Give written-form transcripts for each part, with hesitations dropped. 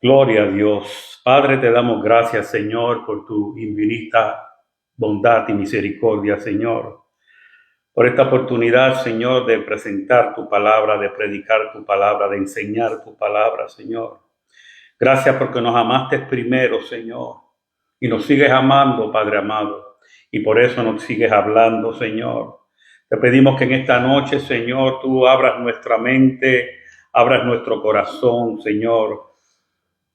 Gloria a Dios. Padre, te damos gracias, Señor, por tu infinita bondad y misericordia, Señor. Por esta oportunidad, Señor, de presentar tu palabra, de predicar tu palabra, de enseñar tu palabra, Señor. Gracias porque nos amaste primero, Señor, y nos sigues amando, Padre amado, y por eso nos sigues hablando, Señor. Te pedimos que en esta noche, Señor, tú abras nuestra mente, abras nuestro corazón, Señor,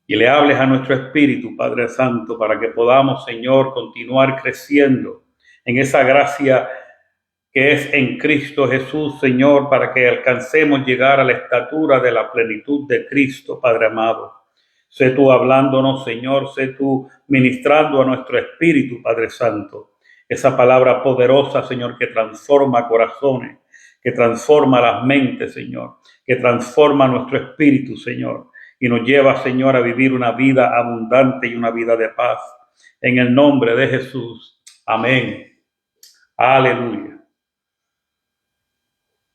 y le hables a nuestro espíritu, Padre Santo, para que podamos, Señor, continuar creciendo en esa gracia que es en Cristo Jesús, Señor, para que alcancemos llegar a la estatura de la plenitud de Cristo, Padre amado. Sé tú hablándonos, Señor, sé tú ministrando a nuestro espíritu, Padre Santo. Esa palabra poderosa, Señor, que transforma corazones, que transforma las mentes, Señor, que transforma nuestro espíritu, Señor, y nos lleva, Señor, a vivir una vida abundante y una vida de paz. En el nombre de Jesús. Amén. Aleluya.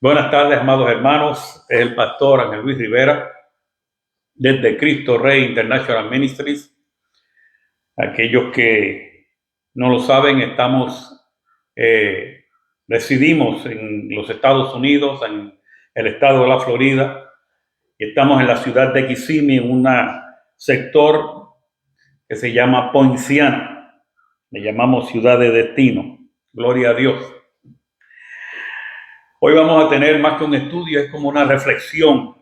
Buenas tardes, amados hermanos. Es el pastor Ángel Luis Rivera, desde Cristo Rey International Ministries. Aquellos que no lo saben, residimos en los Estados Unidos, en el estado de la Florida, y estamos en la ciudad de Kissimmee, en un sector que se llama Poinciana. Le llamamos ciudad de destino. Gloria a Dios. Hoy vamos a tener más que un estudio, es como una reflexión.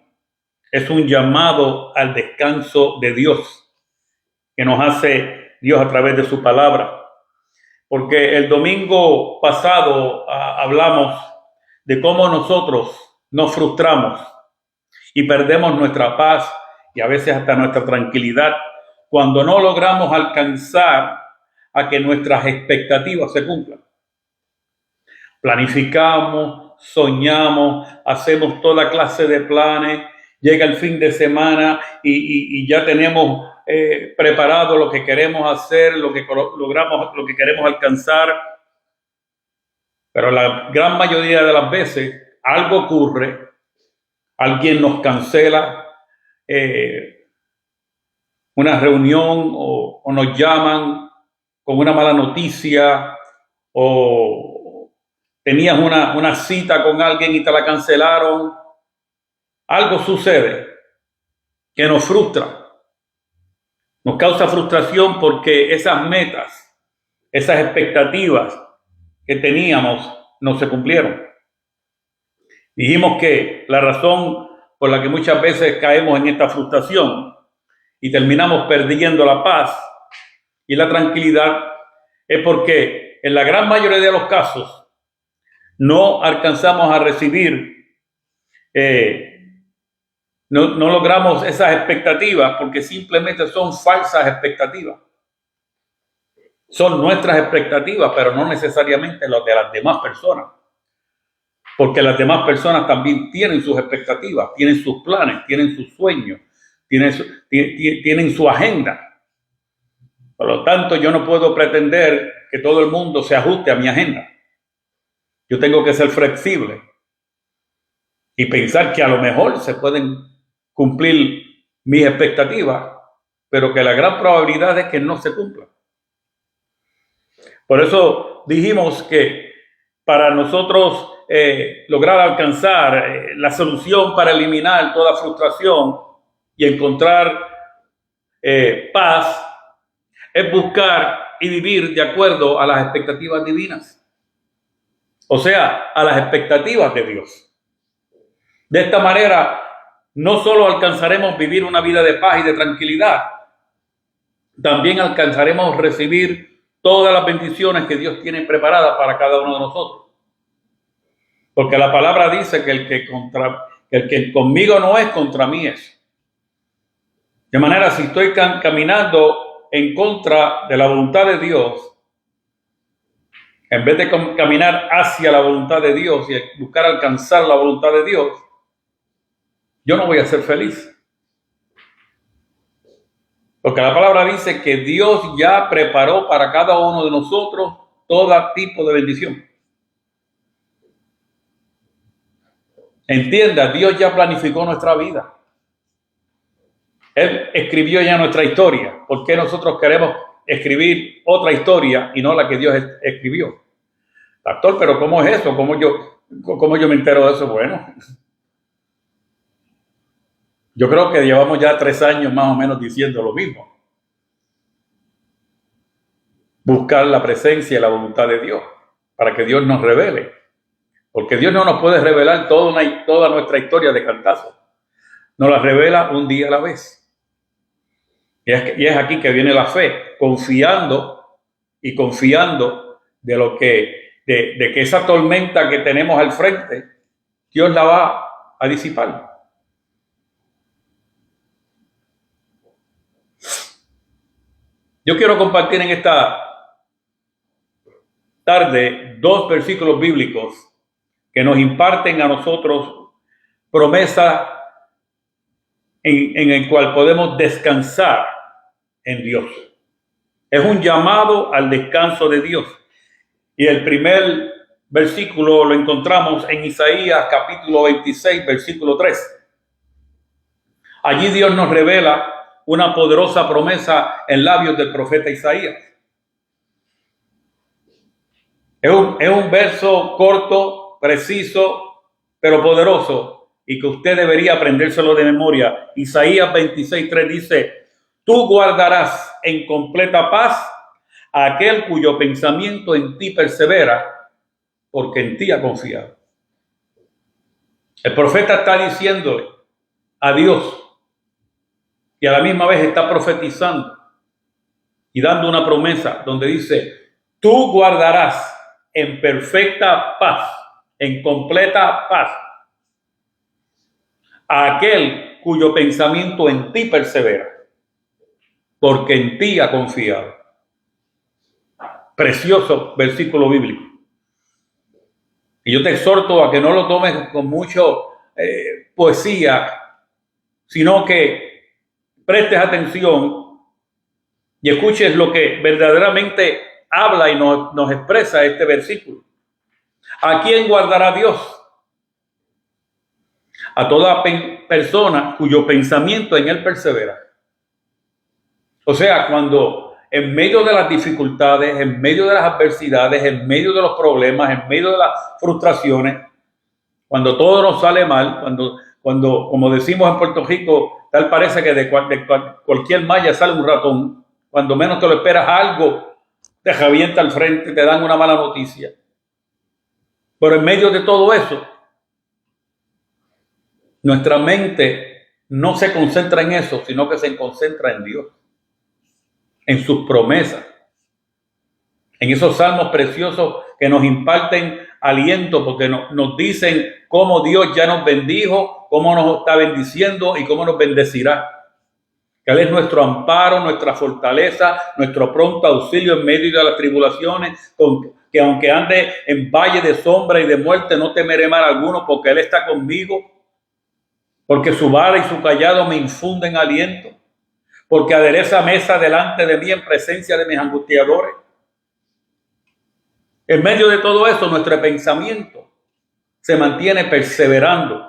Es un llamado al descanso de Dios que nos hace Dios a través de su palabra. Porque el domingo pasado hablamos de cómo nosotros nos frustramos y perdemos nuestra paz y a veces hasta nuestra tranquilidad cuando no logramos alcanzar a que nuestras expectativas se cumplan. Planificamos, soñamos, hacemos toda clase de planes, llega el fin de semana y ya tenemos preparado lo que queremos hacer, lo que logramos, lo que queremos alcanzar. Pero la gran mayoría de las veces algo ocurre, alguien nos cancela una reunión o nos llaman con una mala noticia o tenías una cita con alguien y te la cancelaron. Algo sucede que nos frustra, nos causa frustración porque esas metas, esas expectativas que teníamos no se cumplieron. Dijimos que la razón por la que muchas veces caemos en esta frustración y terminamos perdiendo la paz y la tranquilidad es porque en la gran mayoría de los casos no alcanzamos a recibir, no logramos esas expectativas porque simplemente son falsas expectativas. Son nuestras expectativas, pero no necesariamente las de las demás personas. Porque las demás personas también tienen sus expectativas, tienen sus planes, tienen sus sueños, tienen su agenda. Por lo tanto, yo no puedo pretender que todo el mundo se ajuste a mi agenda. Yo tengo que ser flexible y pensar que a lo mejor se pueden cumplir mis expectativas, pero que la gran probabilidad es que no se cumplan. Por eso dijimos que para nosotros lograr alcanzar la solución para eliminar toda frustración y encontrar paz es buscar y vivir de acuerdo a las expectativas divinas. O sea, a las expectativas de Dios. De esta manera, no solo alcanzaremos vivir una vida de paz y de tranquilidad, también alcanzaremos recibir todas las bendiciones que Dios tiene preparadas para cada uno de nosotros. Porque la palabra dice que el que conmigo no es, contra mí es. De manera, si estoy caminando en contra de la voluntad de Dios, en vez de caminar hacia la voluntad de Dios y buscar alcanzar la voluntad de Dios, yo no voy a ser feliz. Porque la palabra dice que Dios ya preparó para cada uno de nosotros todo tipo de bendición. Entienda, Dios ya planificó nuestra vida. Él escribió ya nuestra historia. ¿Por qué nosotros queremos escribir otra historia y no la que Dios escribió? Pastor, pero ¿cómo es eso? ¿Cómo yo me entero de eso? Bueno, yo creo que llevamos ya 3 años más o menos diciendo lo mismo. Buscar la presencia y la voluntad de Dios para que Dios nos revele. Porque Dios no nos puede revelar toda nuestra historia de cantazo. Nos la revela un día a la vez. Y es aquí que viene la fe, confiando de que esa tormenta que tenemos al frente, Dios la va a disipar. Yo quiero compartir en esta tarde 2 versículos bíblicos que nos imparten a nosotros promesa en el cual podemos descansar en Dios. Es un llamado al descanso de Dios. Y el primer versículo lo encontramos en Isaías capítulo 26, versículo 3. Allí Dios nos revela una poderosa promesa en labios del profeta Isaías. Es un verso corto, preciso, pero poderoso, y que usted debería aprendérselo de memoria. Isaías 26:3 dice: tú guardarás en completa paz a aquel cuyo pensamiento en ti persevera, porque en ti ha confiado. El profeta está diciéndole a Dios, y a la misma vez está profetizando y dando una promesa donde dice: tú guardarás en perfecta paz, en completa paz, a aquel cuyo pensamiento en ti persevera, porque en ti ha confiado. Precioso versículo bíblico. Y yo te exhorto a que no lo tomes con mucho poesía, sino que prestes atención y escuches lo que verdaderamente habla y nos expresa este versículo. ¿A quién guardará Dios? A toda persona cuyo pensamiento en él persevera. O sea, cuando en medio de las dificultades, en medio de las adversidades, en medio de los problemas, en medio de las frustraciones, cuando todo nos sale mal, cuando como decimos en Puerto Rico, tal parece que de cualquier malla sale un ratón, cuando menos te lo esperas algo te revienta al frente, te dan una mala noticia. Pero en medio de todo eso, nuestra mente no se concentra en eso, sino que se concentra en Dios, en sus promesas, en esos salmos preciosos que nos imparten aliento, porque nos dicen cómo Dios ya nos bendijo, cómo nos está bendiciendo y cómo nos bendecirá. Que Él es nuestro amparo, nuestra fortaleza, nuestro pronto auxilio en medio de las tribulaciones, que aunque ande en valle de sombra y de muerte, no temeré mal alguno, porque Él está conmigo, porque su vara y su callado me infunden aliento, porque adereza mesa delante de mí en presencia de mis angustiadores. En medio de todo esto, nuestro pensamiento se mantiene perseverando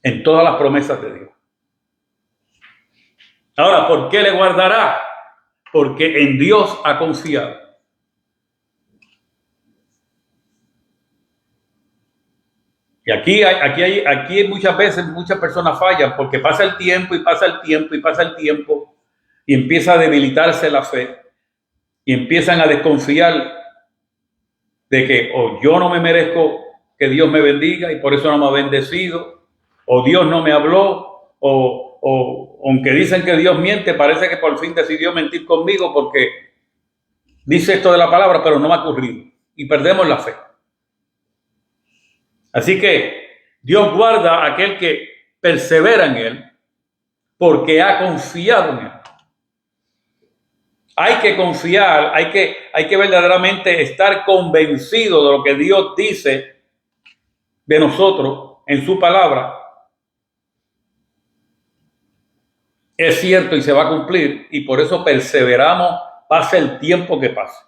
en todas las promesas de Dios. Ahora, ¿por qué le guardará? Porque en Dios ha confiado. Y aquí muchas veces muchas personas fallan porque pasa el tiempo y empieza a debilitarse la fe y empiezan a desconfiar de que yo no me merezco que Dios me bendiga y por eso no me ha bendecido, o Dios no me habló, o aunque dicen que Dios miente, parece que por fin decidió mentir conmigo porque dice esto de la palabra, pero no me ha ocurrido. Y perdemos la fe. Así que Dios guarda a aquel que persevera en Él porque ha confiado en Él. Hay que confiar, hay que verdaderamente estar convencido de lo que Dios dice de nosotros en su palabra. Es cierto y se va a cumplir, y por eso perseveramos, pase el tiempo que pase.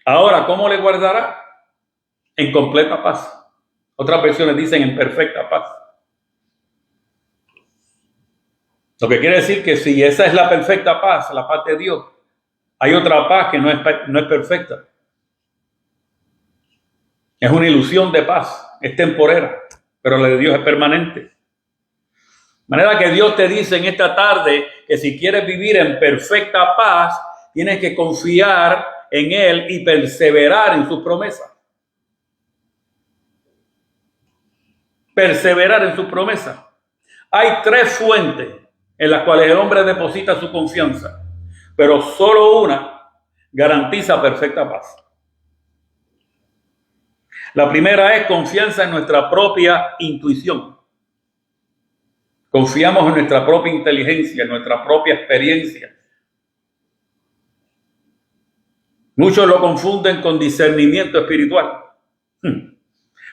Ahora, ¿cómo le guardará? En completa paz. Otras versiones dicen en perfecta paz. Lo que quiere decir que si esa es la perfecta paz, la paz de Dios, hay otra paz que no es perfecta. Es una ilusión de paz, es temporera, pero la de Dios es permanente. De manera que Dios te dice en esta tarde que si quieres vivir en perfecta paz, tienes que confiar en Él y perseverar en sus promesas. Perseverar en sus promesas. Hay tres fuentes en las cuales el hombre deposita su confianza, pero solo una garantiza perfecta paz. La primera es confianza en nuestra propia intuición. Confiamos en nuestra propia inteligencia, en nuestra propia experiencia. Muchos lo confunden con discernimiento espiritual,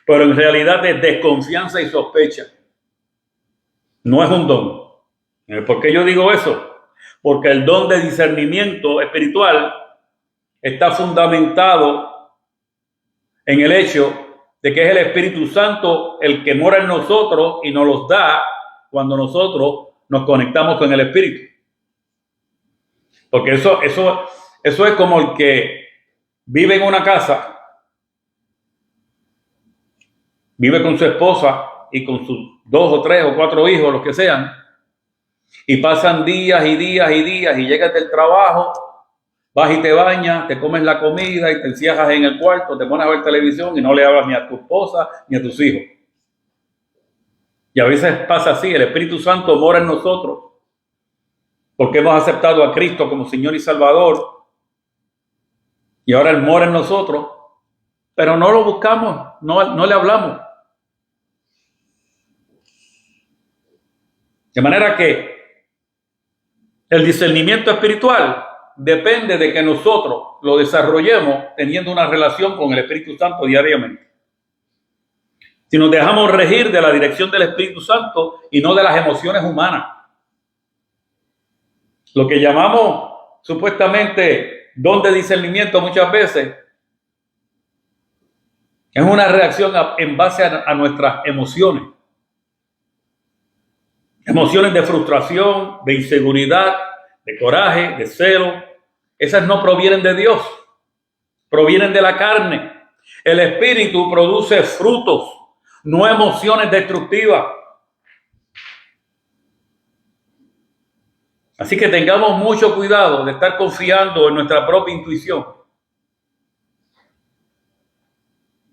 pero en realidad es desconfianza y sospecha. No es un don. ¿Por qué yo digo eso? Porque el don de discernimiento espiritual está fundamentado en el hecho de que es el Espíritu Santo el que mora en nosotros y nos los da cuando nosotros nos conectamos con el Espíritu. Porque eso es como el que vive en una casa, vive con su esposa y con sus 2 o 3 o 4 hijos, los que sean, y pasan días y días y días y llegas del trabajo, vas y te bañas, te comes la comida y te encierras en el cuarto, te pones a ver televisión y no le hablas ni a tu esposa ni a tus hijos. Y a veces pasa así, el Espíritu Santo mora en nosotros porque hemos aceptado a Cristo como Señor y Salvador y ahora Él mora en nosotros, pero no lo buscamos, no le hablamos. De manera que el discernimiento espiritual depende de que nosotros lo desarrollemos teniendo una relación con el Espíritu Santo diariamente. Si nos dejamos regir de la dirección del Espíritu Santo y no de las emociones humanas. Lo que llamamos supuestamente don de discernimiento muchas veces es una reacción en base a nuestras emociones. Emociones de frustración, de inseguridad, de coraje, de celo. Esas no provienen de Dios, provienen de la carne. El Espíritu produce frutos, no emociones destructivas. Así que tengamos mucho cuidado de estar confiando en nuestra propia intuición,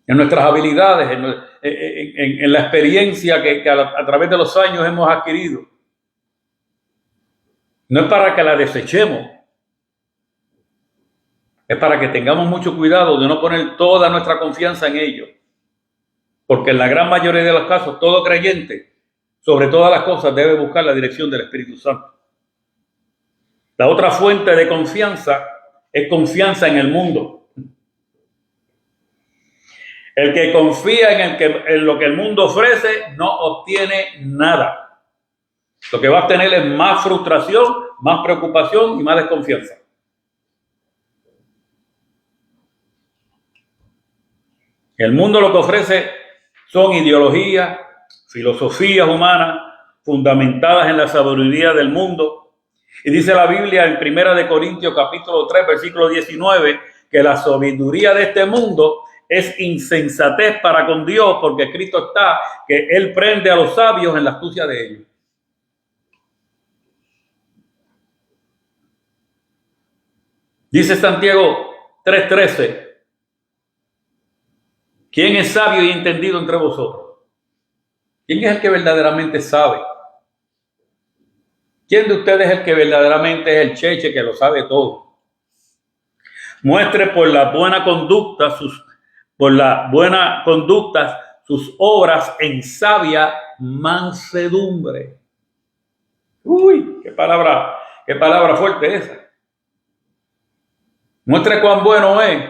en nuestras habilidades, en la experiencia que a través de los años hemos adquirido. No es para que la desechemos, es para que tengamos mucho cuidado de no poner toda nuestra confianza en ello. Porque en la gran mayoría de los casos, todo creyente, sobre todas las cosas, debe buscar la dirección del Espíritu Santo. La otra fuente de confianza es confianza en el mundo. El que confía en lo que el mundo ofrece no obtiene nada. Lo que va a tener es más frustración, más preocupación y más desconfianza. El mundo lo que ofrece son ideologías, filosofías humanas fundamentadas en la sabiduría del mundo. Y dice la Biblia en 1 Corintios capítulo 3, versículo 19, que la sabiduría de este mundo es insensatez para con Dios, porque escrito está que Él prende a los sabios en la astucia de ellos. Dice Santiago 3:13, ¿quién es sabio y entendido entre vosotros? ¿Quién es el que verdaderamente sabe? ¿Quién de ustedes es el que verdaderamente es el cheche que lo sabe todo? Muestre por la buena conducta sus obras en sabia mansedumbre. Uy, qué palabra fuerte esa. Muestre cuán bueno es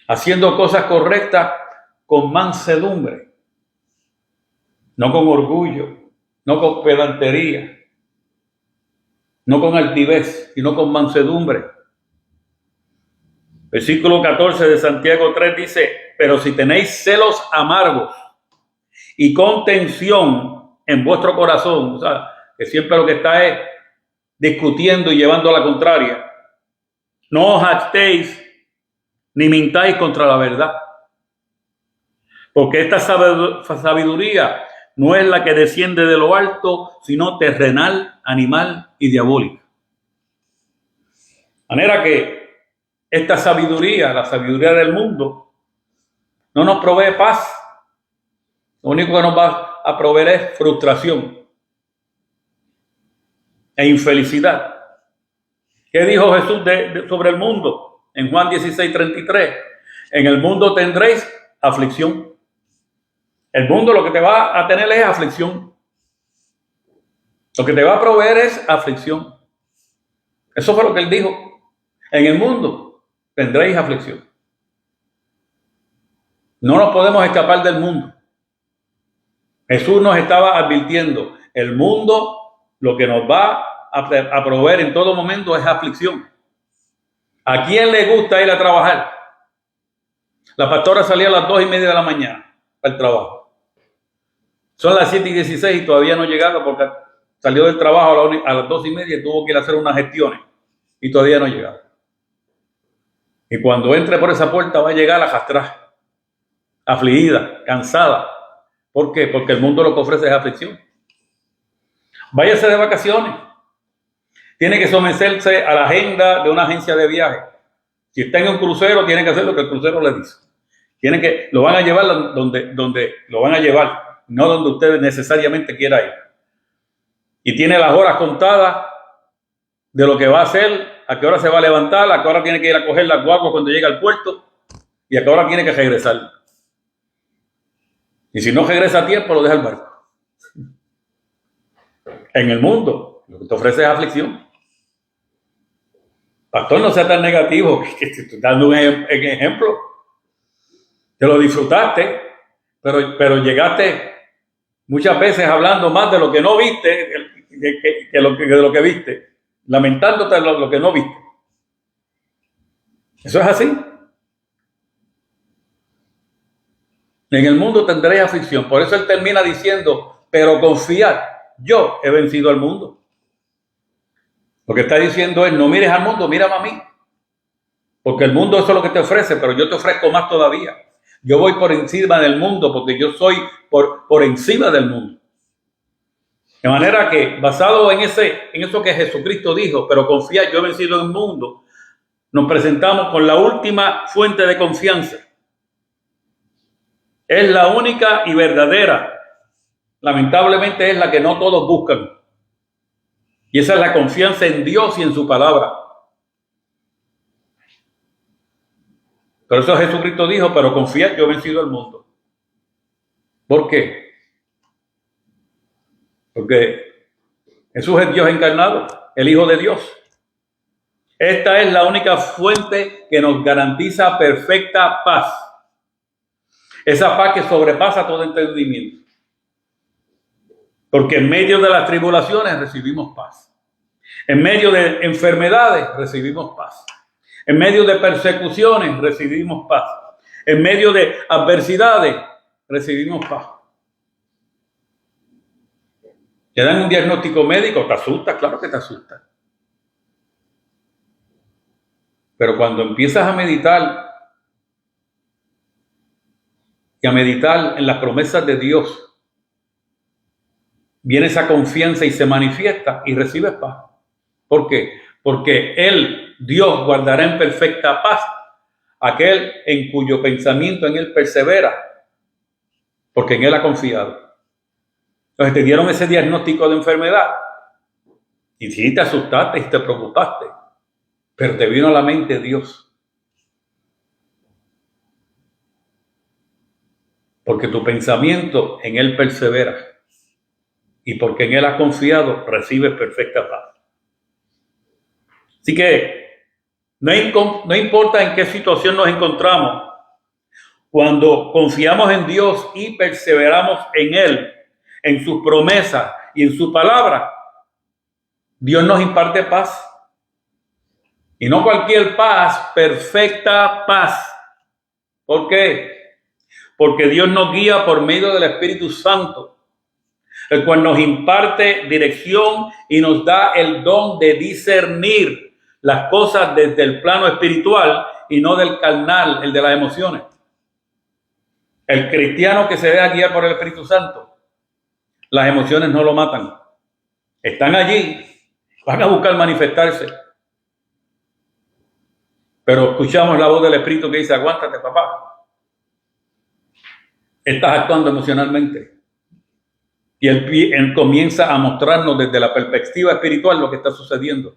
haciendo cosas correctas con mansedumbre, no con orgullo, no con pedantería, no con altivez, sino con mansedumbre. Versículo 14 de Santiago 3 dice, pero si tenéis celos amargos y contención en vuestro corazón, o sea, que siempre lo que está es discutiendo y llevando a la contraria. No os jactéis ni mintáis contra la verdad. Porque esta sabiduría no es la que desciende de lo alto, sino terrenal, animal y diabólica. De manera que esta sabiduría, la sabiduría del mundo, no nos provee paz. Lo único que nos va a proveer es frustración e infelicidad. ¿Qué dijo Jesús sobre el mundo? En Juan 16:33. En el mundo tendréis aflicción. El mundo lo que te va a tener es aflicción. Lo que te va a proveer es aflicción. Eso fue lo que él dijo. En el mundo tendréis aflicción. No nos podemos escapar del mundo. Jesús nos estaba advirtiendo. El mundo lo que nos va a proveer en todo momento es aflicción. ¿A quién le gusta ir a trabajar? La pastora salía a las 2:30 de la mañana al trabajo. Son las 7:16 y todavía no llegaba porque salió del trabajo a las 2:30 y tuvo que ir a hacer unas gestiones y todavía no llegaba. Y cuando entre por esa puerta va a llegar arrastrada, afligida, cansada. ¿Por qué? Porque el mundo lo que ofrece es aflicción. Váyase de vacaciones. Tiene que someterse a la agenda de una agencia de viaje. Si está en un crucero, tiene que hacer lo que el crucero le dice. Lo van a llevar donde lo van a llevar, no donde usted necesariamente quiera ir. Y tiene las horas contadas de lo que va a hacer, a qué hora se va a levantar, a qué hora tiene que ir a coger las guaguas cuando llega al puerto y a qué hora tiene que regresar. Y si no regresa a tiempo, lo deja el barco. En el mundo, lo que te ofrece es aflicción. Pastor, no sea tan negativo, que te estoy dando un ejemplo. Te lo disfrutaste, pero llegaste muchas veces hablando más de lo que no viste que de lo que viste, lamentándote de lo que no viste. Eso es así. En el mundo tendréis aflicción. Por eso él termina diciendo, pero confiad, yo he vencido al mundo. Lo que está diciendo es, no mires al mundo, mírame a mí. Porque el mundo eso es lo que te ofrece, pero yo te ofrezco más todavía. Yo voy por encima del mundo porque yo soy por encima del mundo. De manera que, basado en eso que Jesucristo dijo, pero confía, yo he vencido el mundo, nos presentamos con la última fuente de confianza. Es la única y verdadera. Lamentablemente es la que no todos buscan. Y esa es la confianza en Dios y en su palabra. Por eso Jesucristo dijo, pero confiad, yo he vencido al mundo. ¿Por qué? Porque Jesús es Dios encarnado, el Hijo de Dios. Esta es la única fuente que nos garantiza perfecta paz. Esa paz que sobrepasa todo entendimiento. Porque en medio de las tribulaciones recibimos paz. En medio de enfermedades recibimos paz. En medio de persecuciones recibimos paz. En medio de adversidades recibimos paz. Te dan un diagnóstico médico, te asusta, claro que te asusta. Pero cuando empiezas a meditar y a meditar en las promesas de Dios, viene esa confianza y se manifiesta y recibes paz. ¿Por qué? Porque Él, Dios, guardará en perfecta paz aquel en cuyo pensamiento en Él persevera, porque en Él ha confiado. Entonces te dieron ese diagnóstico de enfermedad y sí te asustaste y te preocupaste, pero te vino a la mente Dios. Porque tu pensamiento en Él persevera y porque en Él has confiado, recibes perfecta paz. Así que no importa en qué situación nos encontramos, cuando confiamos en Dios y perseveramos en Él, en sus promesas y en su palabra, Dios nos imparte paz. Y no cualquier paz, perfecta paz. ¿Por qué? Porque Dios nos guía por medio del Espíritu Santo. el cual nos imparte dirección y nos da el don de discernir las cosas desde el plano espiritual y no del carnal, el de las emociones. El cristiano que se deja guiar por el Espíritu Santo, las emociones no lo matan. Están allí, van a buscar manifestarse. Pero escuchamos la voz del Espíritu que dice, aguántate, papá. Estás actuando emocionalmente. Y él comienza a mostrarnos desde la perspectiva espiritual lo que está sucediendo.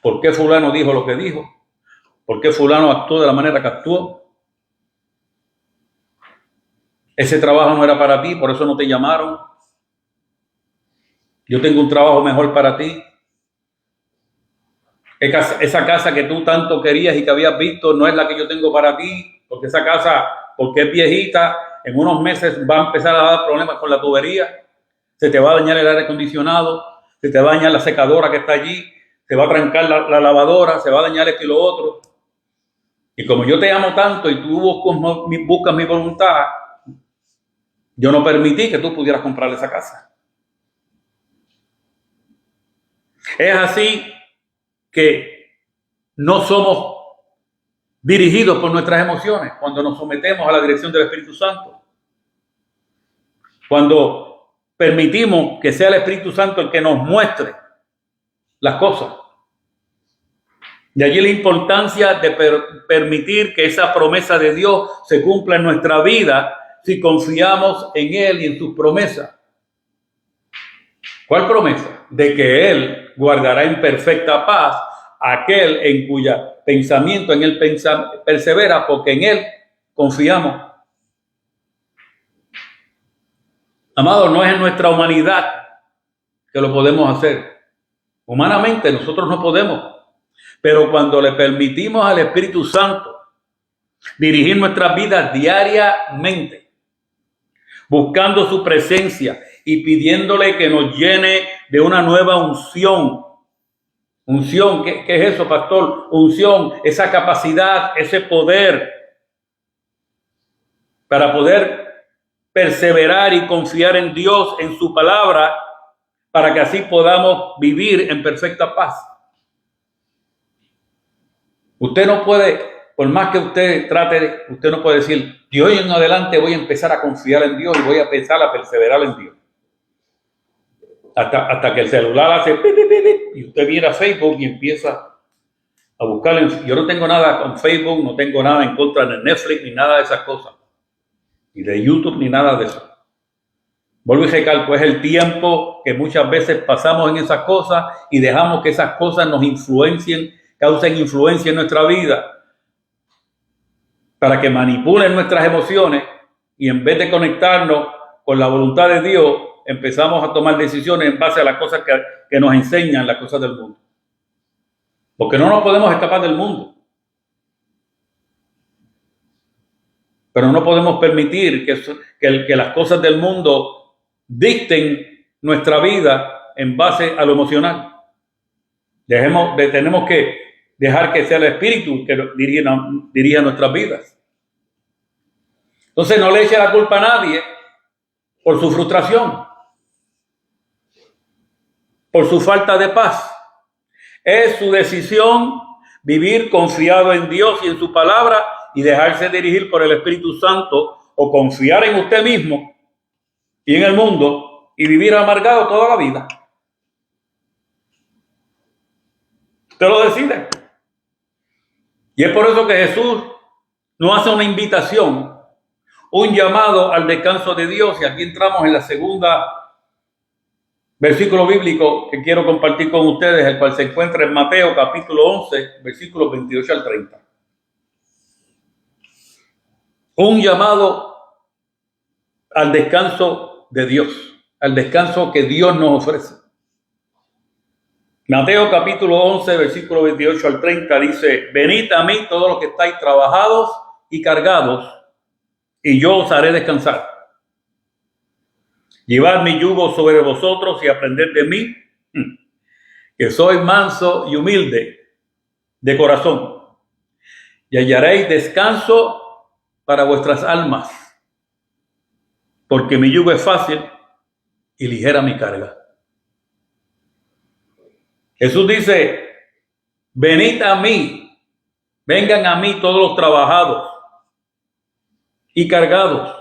¿Por qué fulano dijo lo que dijo? ¿Por qué fulano actuó de la manera que actuó? Ese trabajo no era para ti, por eso no te llamaron. Yo tengo un trabajo mejor para ti. Esa casa que tú tanto querías y que habías visto no es la que yo tengo para ti, porque esa casa, porque es viejita, en unos meses va a empezar a dar problemas con la tubería, se te va a dañar el aire acondicionado, se te va a dañar la secadora que está allí, se va a trancar la lavadora, se va a dañar esto y lo otro. Y como yo te amo tanto y tú buscas mi voluntad, yo no permití que tú pudieras comprar esa casa. Es así que no somos dirigidos por nuestras emociones cuando nos sometemos a la dirección del Espíritu Santo. Cuando permitimos que sea el Espíritu Santo el que nos muestre las cosas. De allí la importancia de permitir que esa promesa de Dios se cumpla en nuestra vida si confiamos en Él y en sus promesas. ¿Cuál promesa? De que Él guardará en perfecta paz aquel en cuya pensamiento en Él persevera, porque en Él confiamos. Amado, no es en nuestra humanidad que lo podemos hacer. Humanamente nosotros no podemos. Pero cuando le permitimos al Espíritu Santo dirigir nuestras vidas diariamente, buscando su presencia y pidiéndole que nos llene de una nueva unción. Unción, ¿qué es eso, pastor? Unción, esa capacidad, ese poder para poder perseverar y confiar en Dios, en su palabra, para que así podamos vivir en perfecta paz. Usted no puede, por más que usted trate, usted no puede decir, de hoy en adelante voy a empezar a confiar en Dios y voy a empezar a perseverar en Dios. Hasta que el celular hace pi, pi, pi, pi, y usted viene a Facebook y empieza a buscar. Yo no tengo nada con Facebook, no tengo nada en contra de Netflix, ni nada de esas cosas. Ni de YouTube, ni nada de eso. Vuelvo y recalco, es el tiempo que muchas veces pasamos en esas cosas y dejamos que esas cosas nos influencien, causen influencia en nuestra vida para que manipulen nuestras emociones y en vez de conectarnos con la voluntad de Dios, empezamos a tomar decisiones en base a las cosas que nos enseñan las cosas del mundo. Porque no nos podemos escapar del mundo. Pero no podemos permitir que las cosas del mundo dicten nuestra vida en base a lo emocional. Tenemos que dejar que sea el Espíritu que dirija nuestras vidas. Entonces no le eche la culpa a nadie por su frustración, por su falta de paz. Es su decisión vivir confiado en Dios y en su palabra y dejarse dirigir por el Espíritu Santo, o confiar en usted mismo y en el mundo y vivir amargado toda la vida. Usted lo decide. Y es por eso que Jesús nos hace una invitación, un llamado al descanso de Dios. Y aquí entramos en la segunda versículo bíblico que quiero compartir con ustedes, el cual se encuentra en Mateo capítulo 11, versículos 28 al 30. Un llamado al descanso de Dios, al descanso que Dios nos ofrece. Mateo capítulo 11, versículo 28 al 30 dice: venid a mí todos los que estáis trabajados y cargados, y yo os haré descansar. Llevad mi yugo sobre vosotros y aprended de mí, que soy manso y humilde de corazón, y hallaréis descanso para vuestras almas, porque mi yugo es fácil y ligera mi carga. Jesús dice, venid a mí, vengan a mí todos los trabajados y cargados.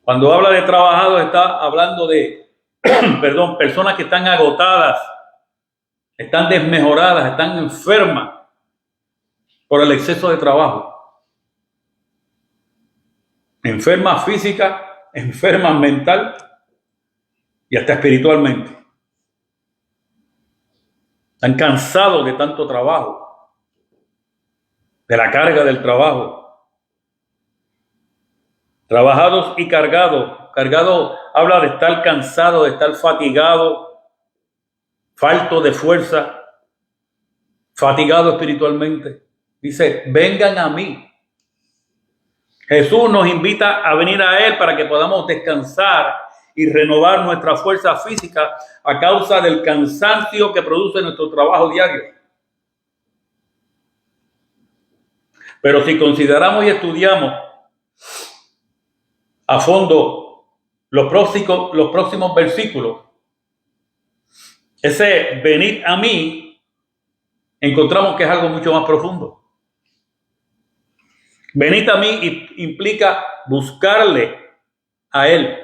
Cuando habla de trabajados está hablando de, personas que están agotadas, están desmejoradas, están enfermas por el exceso de trabajo. Enfermas física, enfermas mental y hasta espiritualmente. Están cansados de tanto trabajo, de la carga del trabajo. Trabajados y cargados. Cargado habla de estar cansado, de estar fatigado, falto de fuerza, fatigado espiritualmente. Dice, vengan a mí. Jesús nos invita a venir a Él para que podamos descansar y renovar nuestra fuerza física a causa del cansancio que produce nuestro trabajo diario. Pero si consideramos y estudiamos a fondo los próximos versículos, ese venid a mí, encontramos que es algo mucho más profundo. Venid a mí implica buscarle a Él.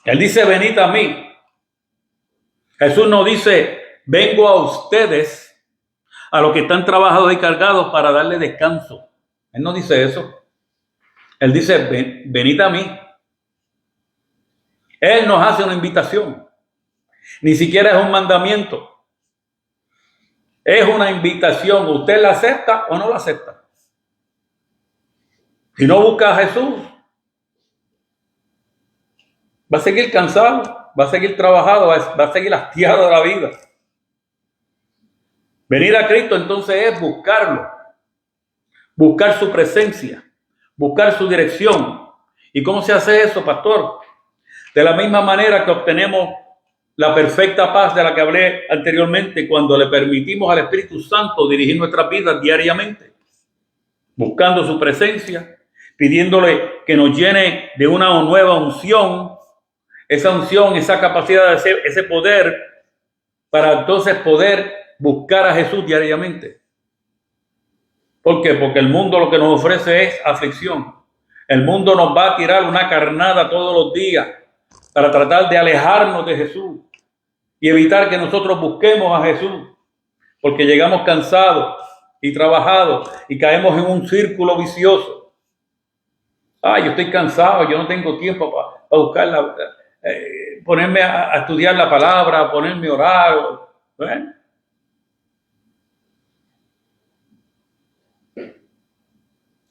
Él dice, venid a mí. Jesús no dice, vengo a ustedes, a los que están trabajados y cargados para darle descanso. Él no dice eso. Él dice, venid a mí. Él nos hace una invitación. Ni siquiera es un mandamiento. Es una invitación. ¿Usted la acepta o no la acepta? Si no busca a Jesús, va a seguir cansado, va a seguir trabajado, va a seguir hastiado de la vida. Venir a Cristo entonces es buscarlo, buscar su presencia, buscar su dirección. ¿Y cómo se hace eso, pastor? De la misma manera que obtenemos la perfecta paz de la que hablé anteriormente, cuando le permitimos al Espíritu Santo dirigir nuestras vidas diariamente, buscando su presencia, pidiéndole que nos llene de una nueva unción, esa capacidad de hacer ese poder, para entonces poder buscar a Jesús diariamente. ¿Por qué? Porque el mundo lo que nos ofrece es aflicción. El mundo nos va a tirar una carnada todos los días para tratar de alejarnos de Jesús y evitar que nosotros busquemos a Jesús, porque llegamos cansados y trabajados y caemos en un círculo vicioso. Yo estoy cansado, yo no tengo tiempo para buscar ponerme a estudiar la palabra, ponerme a orar.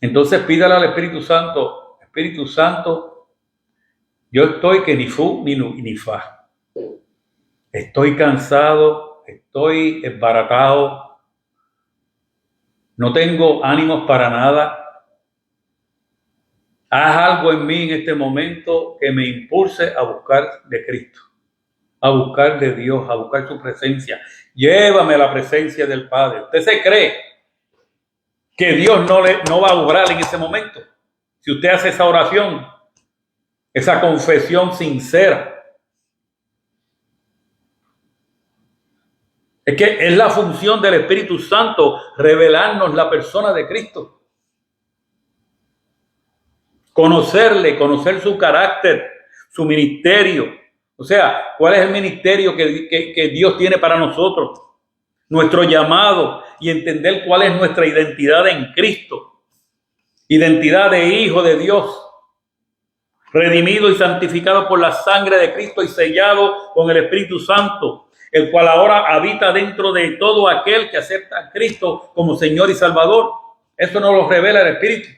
Entonces pídale al Espíritu Santo, Espíritu Santo, yo estoy que ni fu ni fa. Estoy cansado, estoy esbaratado, no tengo ánimos para nada. Haz algo en mí en este momento que me impulse a buscar de Cristo, a buscar de Dios, a buscar su presencia. Llévame a la presencia del Padre. ¿Usted se cree que Dios no va a obrar en ese momento? Si usted hace esa oración, esa confesión sincera. Es que es la función del Espíritu Santo revelarnos la persona de Cristo. Conocerle, conocer su carácter, su ministerio. O sea, ¿cuál es el ministerio que Dios tiene para nosotros? Nuestro llamado, y entender cuál es nuestra identidad en Cristo. Identidad de hijo de Dios. Redimido y santificado por la sangre de Cristo y sellado con el Espíritu Santo, el cual ahora habita dentro de todo aquel que acepta a Cristo como Señor y Salvador. Eso nos lo revela el Espíritu.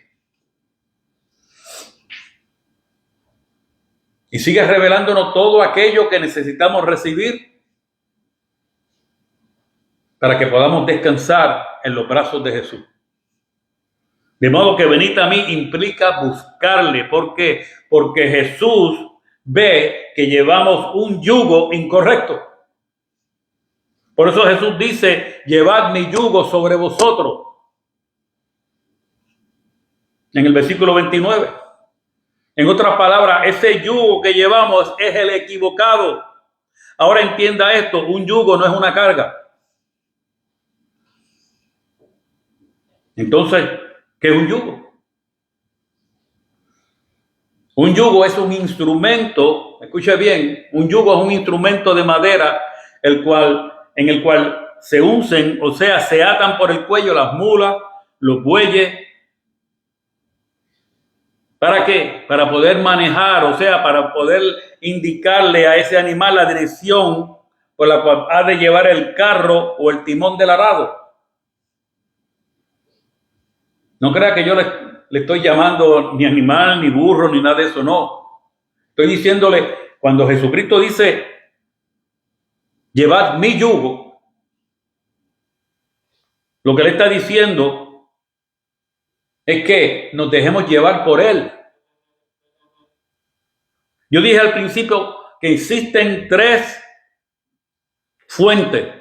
Y sigue revelándonos todo aquello que necesitamos recibir para que podamos descansar en los brazos de Jesús. De modo que venid a mí implica buscarle. ¿Por qué? Porque Jesús ve que llevamos un yugo incorrecto. Por eso Jesús dice, llevad mi yugo sobre vosotros. En el versículo 29. En otras palabras, ese yugo que llevamos es el equivocado. Ahora entienda esto, un yugo no es una carga. Entonces, ¿qué es un yugo? Un yugo es un instrumento, escuche bien, un yugo es un instrumento de madera en el cual se uncen, o sea, se atan por el cuello las mulas, los bueyes. ¿Para qué? Para poder manejar, o sea, para poder indicarle a ese animal la dirección por la cual ha de llevar el carro o el timón del arado. No crea que yo le estoy llamando ni animal, ni burro, ni nada de eso, no. Estoy diciéndole, cuando Jesucristo dice, llevad mi yugo, lo que le está diciendo es que nos dejemos llevar por él. Yo dije al principio que existen 3 fuentes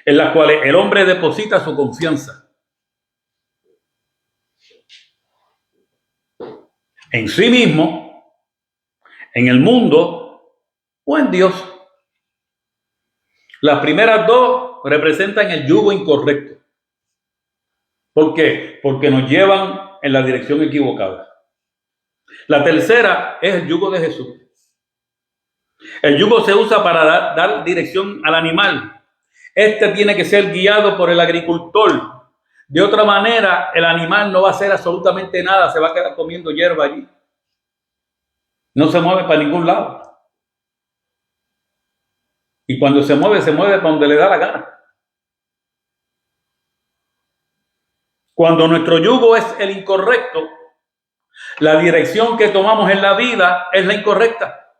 en las cuales el hombre deposita su confianza: en sí mismo, en el mundo o en Dios. Las primeras 2 representan el yugo incorrecto. ¿Por qué? Porque nos llevan en la dirección equivocada. La tercera es el yugo de Jesús. El yugo se usa para dar dirección al animal. Este tiene que ser guiado por el agricultor. De otra manera, el animal no va a hacer absolutamente nada, se va a quedar comiendo hierba allí. No se mueve para ningún lado. Y cuando se mueve para donde le da la gana. Cuando nuestro yugo es el incorrecto, la dirección que tomamos en la vida es la incorrecta.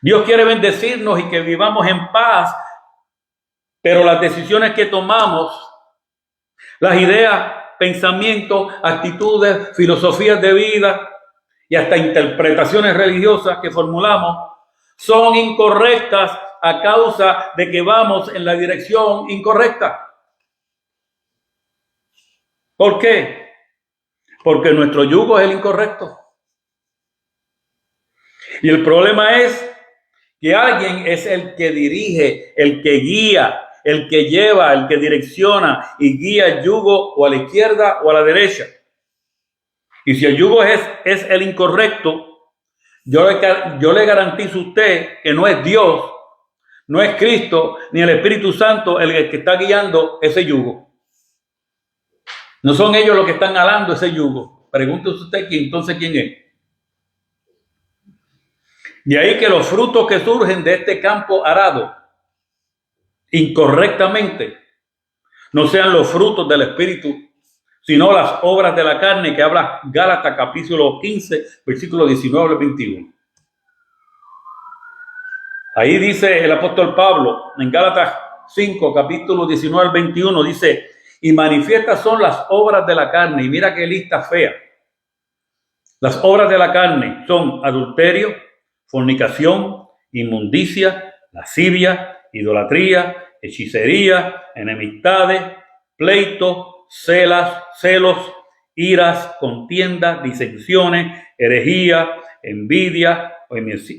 Dios quiere bendecirnos y que vivamos en paz, pero las decisiones que tomamos, las ideas, pensamientos, actitudes, filosofías de vida y hasta interpretaciones religiosas que formulamos son incorrectas a causa de que vamos en la dirección incorrecta. ¿Por qué? Porque nuestro yugo es el incorrecto. Y el problema es que alguien es el que dirige, el que guía, el que lleva, el que direcciona y guía el yugo o a la izquierda o a la derecha. Y si el yugo es el incorrecto, yo le garantizo a usted que no es Dios, no es Cristo, ni el Espíritu Santo el que está guiando ese yugo. No son ellos los que están alando ese yugo. Pregúntese usted entonces quién es. De ahí que los frutos que surgen de este campo arado incorrectamente no sean los frutos del Espíritu, sino las obras de la carne que habla Gálatas capítulo 15, versículo 19 al 21. Ahí dice el apóstol Pablo en Gálatas 5, capítulo 19 al 21, dice: y manifiestas son las obras de la carne. Y mira qué lista fea. Las obras de la carne son adulterio, fornicación, inmundicia, lascivia, idolatría, hechicería, enemistades, pleitos, celos, iras, contiendas, disensiones, herejía, envidia,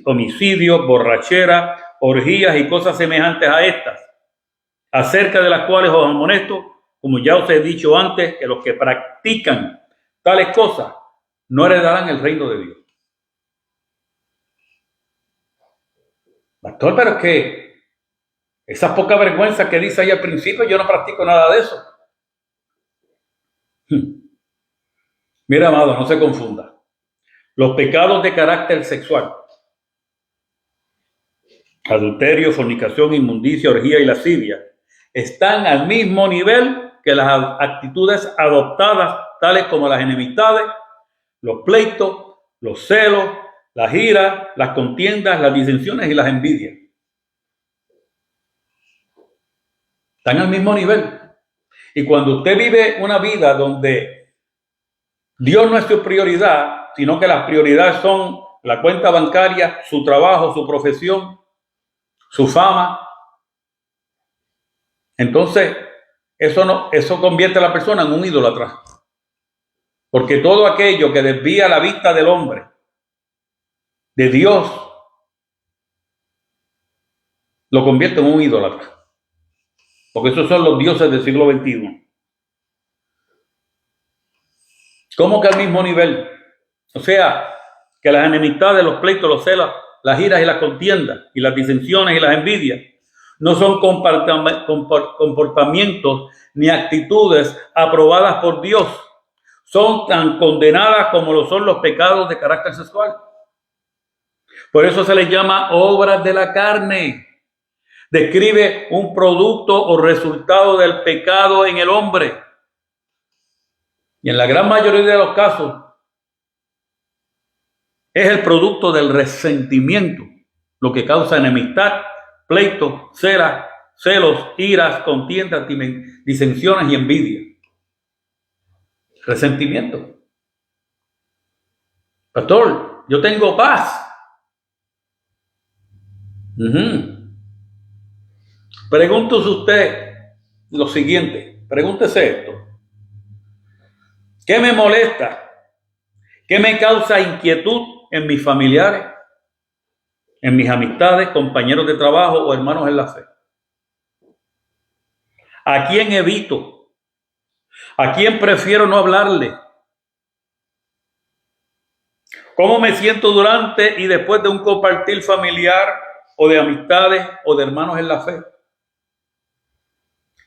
homicidio, borrachera, orgías y cosas semejantes a estas, acerca de las cuales os amonesto, como ya os he dicho antes, que los que practican tales cosas no heredarán el reino de Dios. Pastor, pero es que esa poca vergüenza que dice ahí al principio, yo no practico nada de eso. Mira, amado, no se confunda. Los pecados de carácter sexual, adulterio, fornicación, inmundicia, orgía y lascivia, están al mismo nivel que las actitudes adoptadas, tales como las enemistades, los pleitos, los celos, las iras, las contiendas, las disensiones y las envidias. Están al mismo nivel. Y cuando usted vive una vida donde Dios no es su prioridad, sino que las prioridades son la cuenta bancaria, su trabajo, su profesión, su fama, entonces eso convierte a la persona en un idólatra. Porque todo aquello que desvía la vista del hombre, de Dios, lo convierte en un idólatra. Porque esos son los dioses del siglo XXI. ¿Cómo que al mismo nivel? O sea, que las enemistades, los pleitos, los celos, las iras y las contiendas, y las disensiones y las envidias, no son comportamientos ni actitudes aprobadas por Dios. Son tan condenadas como lo son los pecados de carácter sexual. Por eso se les llama obras de la carne. Describe un producto o resultado del pecado en el hombre. Y en la gran mayoría de los casos es el producto del resentimiento, lo que causa enemistad, pleitos, celos, iras, contiendas, disensiones y envidia. Resentimiento. Pastor, yo tengo paz. Pregúntese usted lo siguiente, pregúntese esto. ¿Qué me molesta? ¿Qué me causa inquietud en mis familiares, en mis amistades, compañeros de trabajo o hermanos en la fe? ¿A quién evito? ¿A quién prefiero no hablarle? ¿Cómo me siento durante y después de un compartir familiar o de amistades o de hermanos en la fe?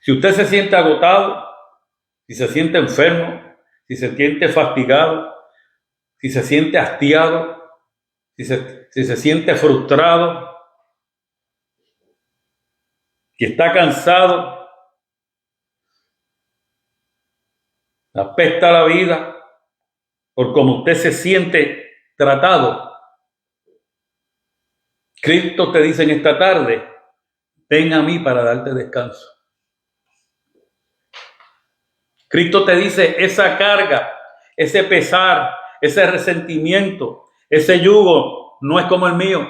Si usted se siente agotado, si se siente enfermo, si se siente fatigado, si se siente hastiado, si se siente frustrado, si está cansado, apesta la vida por cómo usted se siente tratado, Cristo te dice en esta tarde, ven a mí para darte descanso. Cristo te dice, esa carga, ese pesar, ese resentimiento, ese yugo no es como el mío.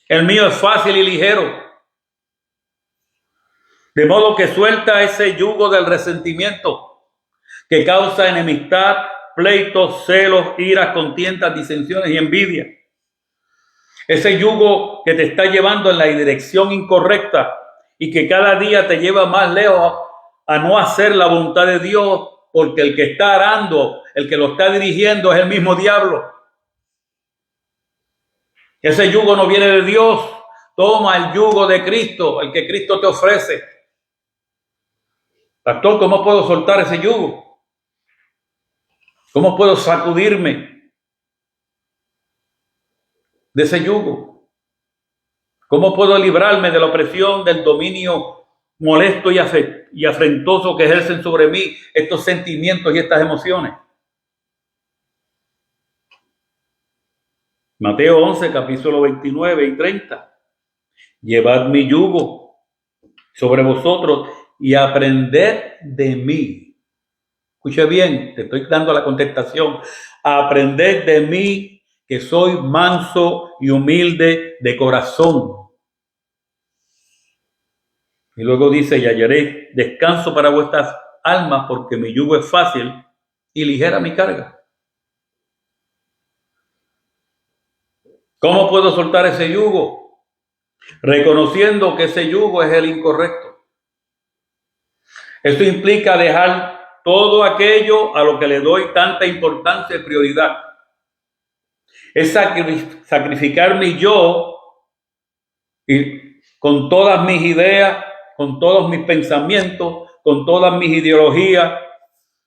El mío es fácil y ligero. De modo que suelta ese yugo del resentimiento que causa enemistad, pleitos, celos, iras, contiendas, disensiones y envidia. Ese yugo que te está llevando en la dirección incorrecta y que cada día te lleva más lejos a no hacer la voluntad de Dios, porque el que está arando, el que lo está dirigiendo es el mismo diablo. Ese yugo no viene de Dios. Toma el yugo de Cristo, el que Cristo te ofrece. Pastor, ¿cómo puedo soltar ese yugo? ¿Cómo puedo sacudirme de ese yugo? ¿Cómo puedo librarme de la opresión, del dominio molesto y afrentoso que ejercen sobre mí estos sentimientos y estas emociones? Mateo 11, capítulo 29 y 30. Llevad mi yugo sobre vosotros y aprended de mí. Escuche bien, te estoy dando la contestación. Aprended de mí, que soy manso y humilde de corazón. Y luego dice, y hallaréis descanso para vuestras almas, porque mi yugo es fácil y ligera mi carga. ¿Cómo puedo soltar ese yugo? Reconociendo que ese yugo es el incorrecto. Esto implica dejar todo aquello a lo que le doy tanta importancia y prioridad. Es sacrificar mi yo y con todas mis ideas, con todos mis pensamientos, con todas mis ideologías,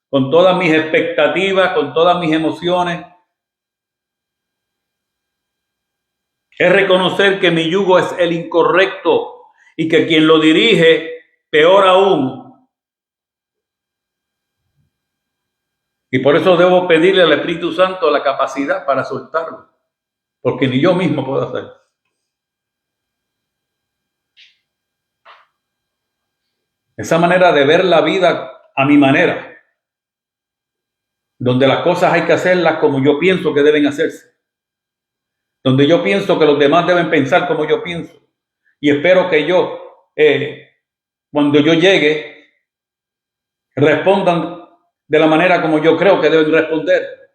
con todas mis expectativas, con todas mis emociones. Es reconocer que mi yugo es el incorrecto y que quien lo dirige, peor aún. Y por eso debo pedirle al Espíritu Santo la capacidad para soltarlo, porque ni yo mismo puedo hacerlo. Esa manera de ver la vida a mi manera, donde las cosas hay que hacerlas como yo pienso que deben hacerse, donde yo pienso que los demás deben pensar como yo pienso, y espero que cuando yo llegue, respondan de la manera como yo creo que deben responder.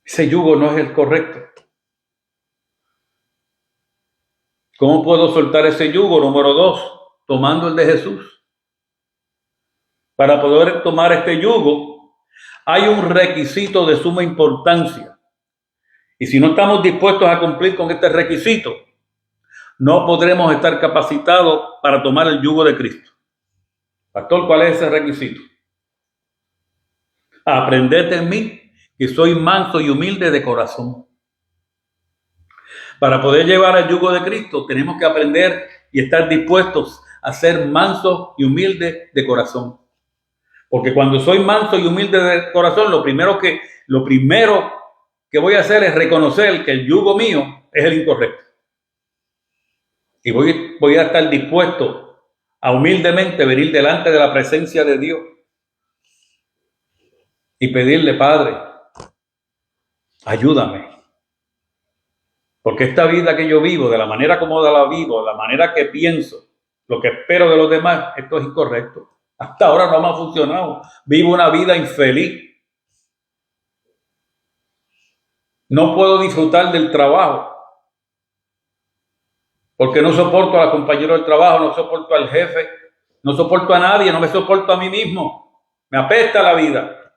Ese yugo no es el correcto. ¿Cómo puedo soltar ese yugo? Número 2, tomando el de Jesús. Para poder tomar este yugo, hay un requisito de suma importancia. Y si no estamos dispuestos a cumplir con este requisito, no podremos estar capacitados para tomar el yugo de Cristo. Pastor, ¿cuál es ese requisito? Aprended en mí, que soy manso y humilde de corazón. Para poder llevar el yugo de Cristo, tenemos que aprender y estar dispuestos a ser mansos y humildes de corazón. Porque cuando soy manso y humilde de corazón, lo primero que voy a hacer es reconocer que el yugo mío es el incorrecto. Y voy a estar dispuesto a humildemente venir delante de la presencia de Dios y pedirle: Padre, ayúdame. Porque esta vida que yo vivo, de la manera como la vivo, de la manera que pienso, lo que espero de los demás, esto es incorrecto. Hasta ahora no me ha funcionado. Vivo una vida infeliz. No puedo disfrutar del trabajo. Porque no soporto a los compañeros del trabajo, no soporto al jefe, no soporto a nadie, no me soporto a mí mismo. Me apesta la vida.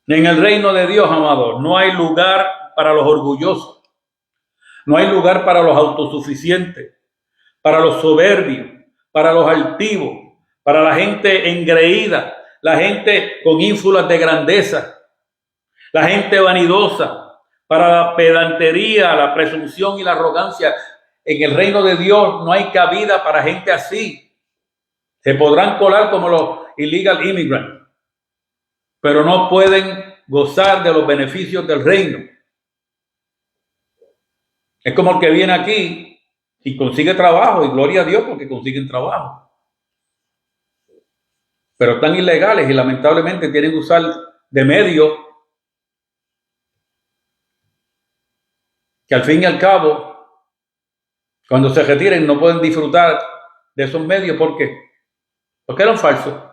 En el reino de Dios, amados, no hay lugar para los orgullosos. No hay lugar para los autosuficientes, para los soberbios, para los altivos, para la gente engreída, la gente con ínfulas de grandeza, la gente vanidosa, para la pedantería, la presunción y la arrogancia. En el reino de Dios no hay cabida para gente así. Se podrán colar como los illegal immigrants, pero no pueden gozar de los beneficios del reino. Es como el que viene aquí y consigue trabajo, y gloria a Dios porque consiguen trabajo. Pero están ilegales y lamentablemente tienen que usar de medios que al fin y al cabo, cuando se retiren, no pueden disfrutar de esos medios. ¿Por qué? Porque eran falsos.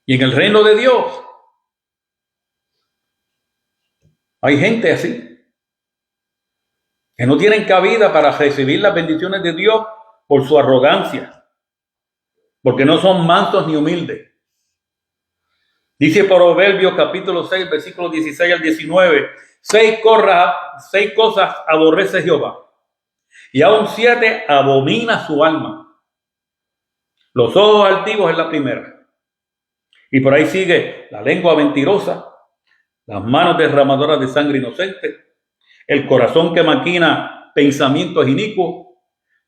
Y en el reino de Dios hay gente así, que no tienen cabida para recibir las bendiciones de Dios por su arrogancia, porque no son mansos ni humildes. Dice Proverbios capítulo 6, versículos 16 al 19, 6 cosas aborrece Jehová, y aún 7 abomina su alma. Los ojos altivos es la primera. Y por ahí sigue la lengua mentirosa, las manos derramadoras de sangre inocente, el corazón que maquina pensamientos inicuos,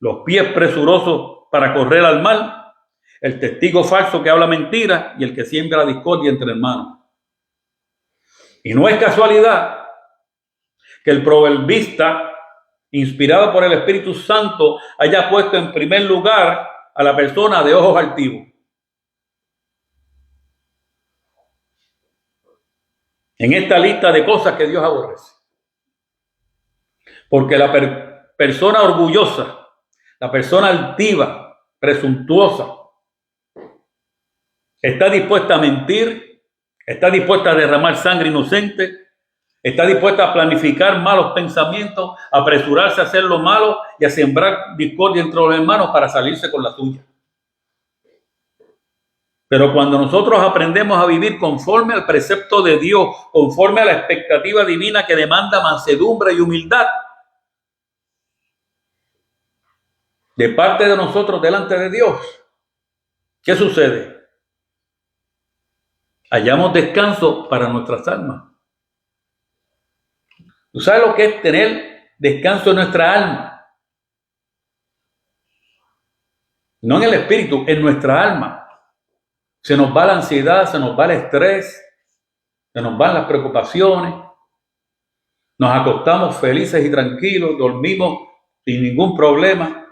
los pies presurosos para correr al mal, el testigo falso que habla mentira y el que siembra discordia entre hermanos. Y no es casualidad que el proverbista, inspirado por el Espíritu Santo, haya puesto en primer lugar a la persona de ojos altivos. En esta lista de cosas que Dios aborrece. Porque la persona orgullosa, la persona altiva, presuntuosa, está dispuesta a mentir, está dispuesta a derramar sangre inocente, está dispuesta a planificar malos pensamientos, a apresurarse a hacer lo malo y a sembrar discordia entre los hermanos para salirse con la suya. Pero cuando nosotros aprendemos a vivir conforme al precepto de Dios, conforme a la expectativa divina que demanda mansedumbre y humildad de parte de nosotros delante de Dios, ¿qué sucede? Hallamos descanso para nuestras almas. ¿Tú sabes lo que es tener descanso en nuestra alma? No en el espíritu, en nuestra alma. Se nos va la ansiedad, se nos va el estrés, se nos van las preocupaciones. Nos acostamos felices y tranquilos, dormimos sin ningún problema.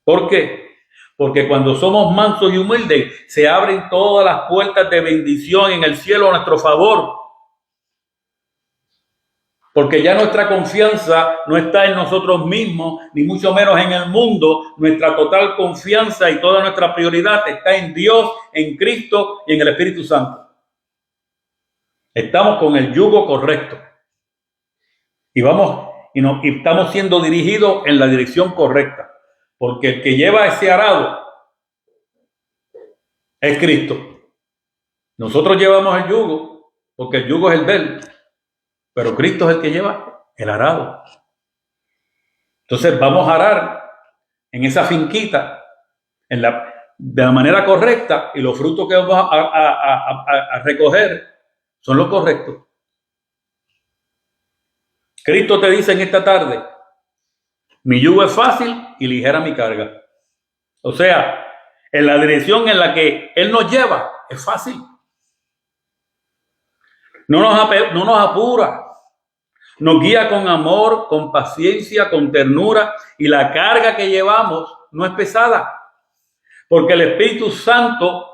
¿Por qué? Porque cuando somos mansos y humildes, se abren todas las puertas de bendición en el cielo a nuestro favor. Porque ya nuestra confianza no está en nosotros mismos, ni mucho menos en el mundo. Nuestra total confianza y toda nuestra prioridad está en Dios, en Cristo y en el Espíritu Santo. Estamos con el yugo correcto. Y estamos siendo dirigidos en la dirección correcta. Porque el que lleva ese arado es Cristo. Nosotros llevamos el yugo porque el yugo es el de Él. Pero Cristo es el que lleva el arado. Entonces vamos a arar en esa finquita de la manera correcta, y los frutos que vamos a recoger son los correctos. Cristo te dice en esta tarde: mi yugo es fácil y ligera mi carga. O sea, en la dirección en la que Él nos lleva es fácil. No nos apura. Nos guía con amor, con paciencia, con ternura, y la carga que llevamos no es pesada, porque el Espíritu Santo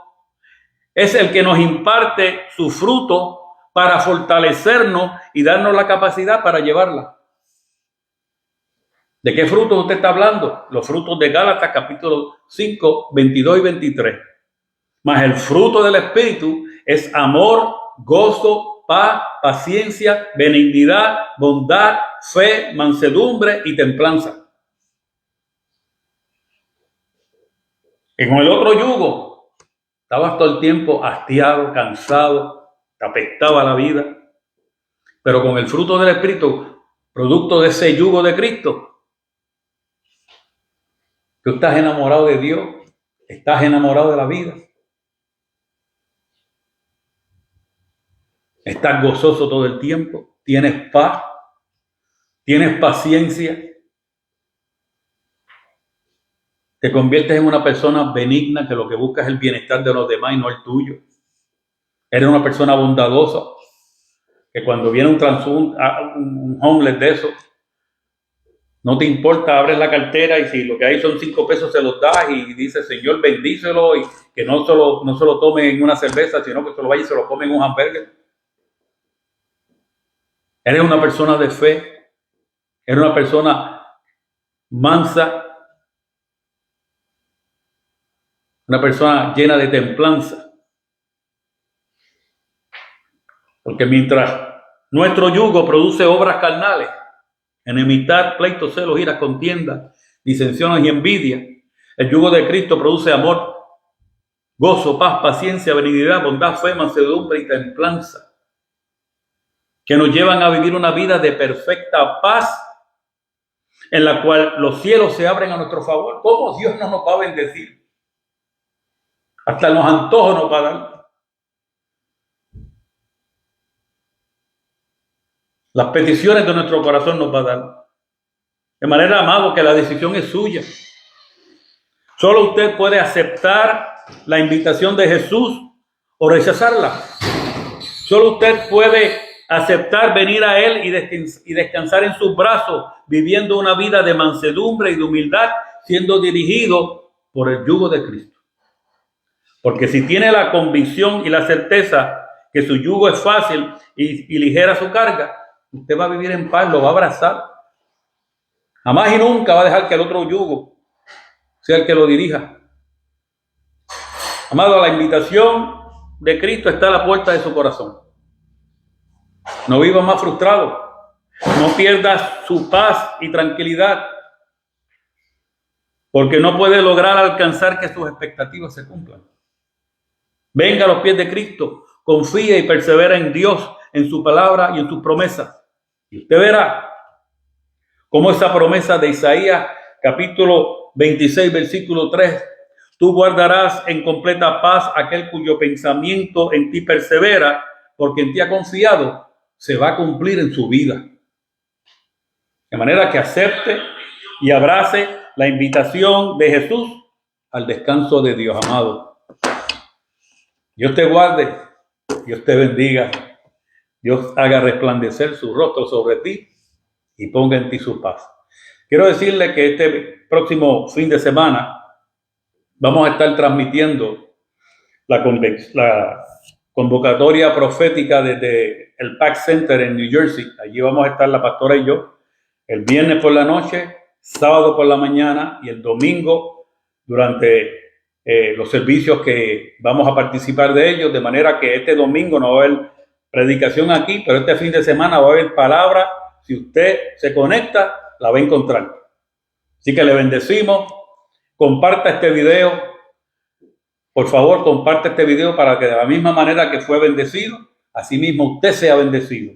es el que nos imparte su fruto para fortalecernos y darnos la capacidad para llevarla. ¿De qué frutos usted está hablando? Los frutos de Gálatas capítulo 5, 22 y 23. Mas el fruto del Espíritu es amor, gozo, paz, paciencia, benignidad, bondad, fe, mansedumbre y templanza. Y con el otro yugo estabas todo el tiempo hastiado, cansado, te apestaba la vida. Pero con el fruto del Espíritu, producto de ese yugo de Cristo, tú estás enamorado de Dios, estás enamorado de la vida. Estás gozoso todo el tiempo, tienes paz, tienes paciencia, te conviertes en una persona benigna que lo que busca es el bienestar de los demás y no el tuyo. Eres una persona bondadosa, que cuando viene un homeless de eso, no te importa, abres la cartera y si lo que hay son 5 pesos se los das y dices: Señor, bendícelo, y que no se lo tome en una cerveza, sino que se lo vaya y se lo come en un hamburger. Eres una persona de fe, eres una persona mansa, una persona llena de templanza. Porque mientras nuestro yugo produce obras carnales, enemistad, pleitos, celos, iras, contiendas, disensiones y envidia, el yugo de Cristo produce amor, gozo, paz, paciencia, benignidad, bondad, fe, mansedumbre y templanza, que nos llevan a vivir una vida de perfecta paz, en la cual los cielos se abren a nuestro favor. ¿Cómo Dios no nos va a bendecir? Hasta los antojos nos va a dar. Las peticiones de nuestro corazón nos va a dar. De manera, amado, que la decisión es suya. Solo usted puede aceptar la invitación de Jesús o rechazarla. Solo usted puede aceptar venir a Él y descansar en sus brazos, viviendo una vida de mansedumbre y de humildad, siendo dirigido por el yugo de Cristo. Porque si tiene la convicción y la certeza que su yugo es fácil y ligera su carga, usted va a vivir en paz, lo va a abrazar. Jamás y nunca va a dejar que el otro yugo sea el que lo dirija. Amado, la invitación de Cristo está a la puerta de su corazón. No viva más frustrado. No pierdas su paz y tranquilidad, porque no puede lograr alcanzar que sus expectativas se cumplan. Venga a los pies de Cristo, confía y persevera en Dios, en su palabra y en sus promesas. Y usted verá cómo esa promesa de Isaías, capítulo 26, versículo 3, tú guardarás en completa paz aquel cuyo pensamiento en ti persevera, porque en ti ha confiado, se va a cumplir en su vida. De manera que acepte y abrace la invitación de Jesús al descanso de Dios, amado. Dios te guarde, Dios te bendiga, Dios haga resplandecer su rostro sobre ti y ponga en ti su paz. Quiero decirle que este próximo fin de semana vamos a estar transmitiendo la convocatoria profética desde el Pack Center en New Jersey. Allí vamos a estar la pastora y yo el viernes por la noche, sábado por la mañana y el domingo durante los servicios que vamos a participar de ellos, de manera que este domingo no va a haber predicación aquí, pero este fin de semana va a haber palabra. Si usted se conecta, la va a encontrar. Así que le bendecimos. Comparta este video. Por favor, comparte este video para que de la misma manera que fue bendecido, así mismo usted sea bendecido.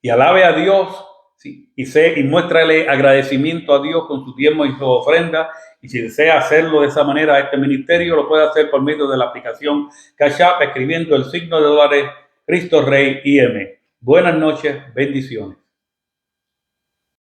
Y alabe a Dios, ¿sí? y muéstrale agradecimiento a Dios con su diezmo y su ofrenda. Y si desea hacerlo de esa manera a este ministerio, lo puede hacer por medio de la aplicación Cash App, escribiendo el signo de dólares Cristo Rey IM. Buenas noches, bendiciones.